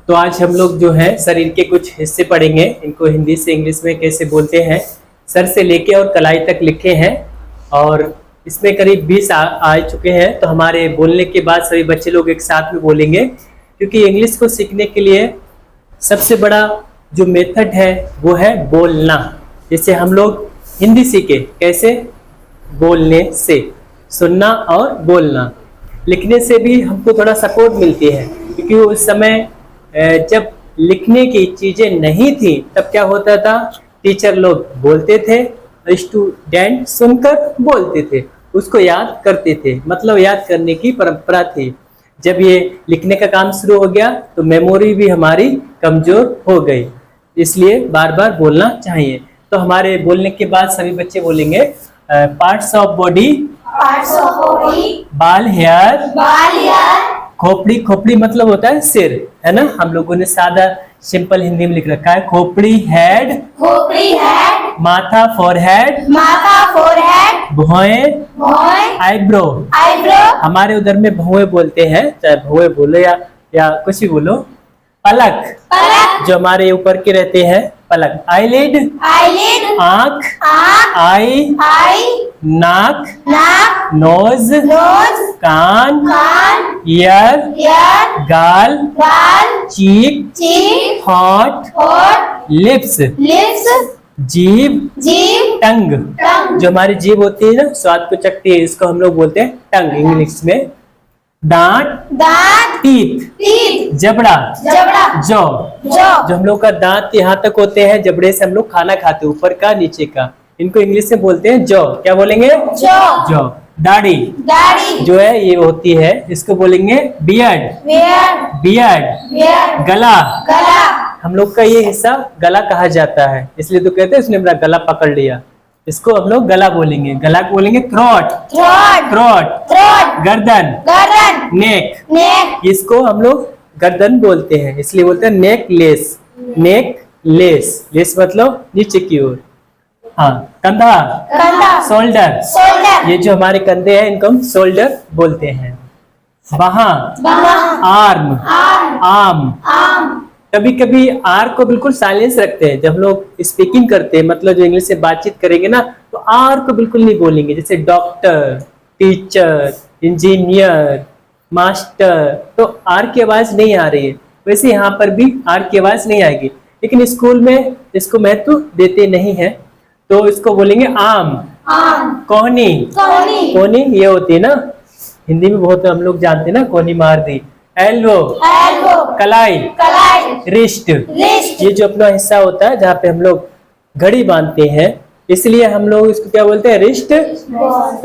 तो आज हम लोग जो है शरीर के कुछ हिस्से पढ़ेंगे, इनको हिंदी से इंग्लिश में कैसे बोलते हैं। सर से लेके और कलाई तक लिखे हैं और इसमें करीब 20 आ चुके हैं। तो हमारे बोलने के बाद सभी बच्चे लोग एक साथ में बोलेंगे, क्योंकि इंग्लिश को सीखने के लिए सबसे बड़ा जो मेथड है वो है बोलना। जैसे हम लोग हिंदी सीखे कैसे, बोलने से, सुनना और बोलना। लिखने से भी हमको थोड़ा सपोर्ट मिलती है, क्योंकि उस समय जब लिखने की चीजें नहीं थी तब क्या होता था, टीचर लोग बोलते थे, स्टूडेंट सुनकर बोलते थे, उसको याद करते थे, मतलब याद करने की परंपरा थी। जब ये लिखने का काम शुरू हो गया तो मेमोरी भी हमारी कमजोर हो गई, इसलिए बार बार बोलना चाहिए। तो हमारे बोलने के बाद सभी बच्चे बोलेंगे पार्ट्स ऑफ बॉडी, बाल हेयर, खोपड़ी, खोपड़ी मतलब होता है सिर, है ना। हम लोगों ने सादा सिंपल हिंदी में लिख रखा है खोपड़ी हेड, माथा फोरहेड, भौहें आईब्रो, हमारे उधर में भौहें बोलते हैं, चाहे भौहें बोलो या कुछ भी बोलो। पलक, जो हमारे ऊपर के रहते हैं, पलक। आईलिड, आंख, आई, नाक, नोज, कान, ईयर, गाल, चीक, हॉट, लिप्स, जीभ, टंग, जो हमारी जीभ होती है ना, स्वाद को चखती है, इसको हम लोग बोलते हैं टंग इंग्लिश में। दांत, टीथ, जबड़ा, जौ, जो हम लोग का दांत यहाँ तक होते हैं, जबड़े से हम लोग खाना खाते हैं, ऊपर का नीचे का, इनको इंग्लिश में बोलते हैं जौ। क्या बोलेंगे? जौ। दाढ़ी, जो है ये होती है, इसको बोलेंगे बियर्ड। गला, हम लोग का ये हिस्सा गला कहा जाता है, इसलिए तो कहते हैं उसने मेरा गला पकड़ लिया, इसको हम लोग गला बोलेंगे। गला को बोलेंगे थ्रोट। गर्दन, नेक, इसको हम लोग गर्दन बोलते हैं, इसलिए बोलते हैं नेकलेस। लेस मतलब नीचे की ओर। हाँ, कंधा, शोल्डर, ये जो हमारे कंधे हैं इनको हम शोल्डर बोलते हैं। बाहां, आर्म। कभी कभी आर को बिल्कुल साइलेंस रखते हैं जब हम लोग स्पीकिंग करते हैं, मतलब जो इंग्लिश से बातचीत करेंगे ना, तो आर को बिल्कुल नहीं बोलेंगे। जैसे डॉक्टर, टीचर, इंजीनियर, मास्टर, तो आर की आवाज नहीं आ रही है, वैसे यहाँ पर भी आर की आवाज नहीं आएगी। लेकिन स्कूल में इसको महत्व देते नहीं है, तो इसको बोलेंगे आम। कोहनी, ये होती है ना, हिंदी में बहुत हम लोग जानते हैं ना, कोहनी मार दी। एल्बो, कलाई, रिस्ट, ये जो अपना हिस्सा होता है जहाँ पे हम लोग घड़ी बांधते हैं, इसलिए हम लोग इसको क्या बोलते हैं,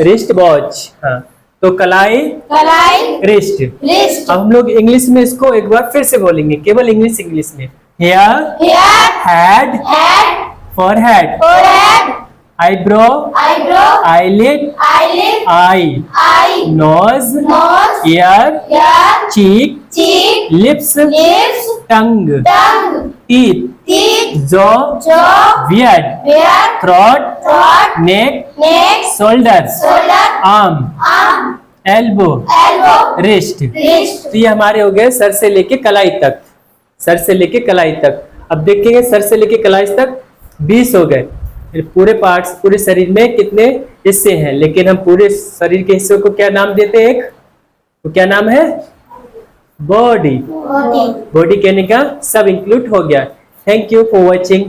रिस्ट वॉच। हाँ, तो कलाई, रिस्ट। अब हम लोग इंग्लिश में इसको एक बार फिर से बोलेंगे, केवल इंग्लिश में। Hair, head, forehead, eyebrow, eyelid, eye, nose, ear, cheek, lips, tongue, teeth, jaw, beard, throat, neck, shoulder, arm, elbow, wrist. तो ये हमारे हो गए सर से लेके कलाई तक। अब देखेंगे सर से लेके कलाई तक 20 हो गए। पूरे पार्ट्स, पूरे शरीर में कितने हिस्से हैं, लेकिन हम पूरे शरीर के हिस्सों को क्या नाम देते हैं? एक, तो क्या नाम है? बॉडी कहने का सब इंक्लूड हो गया। Thank you for watching.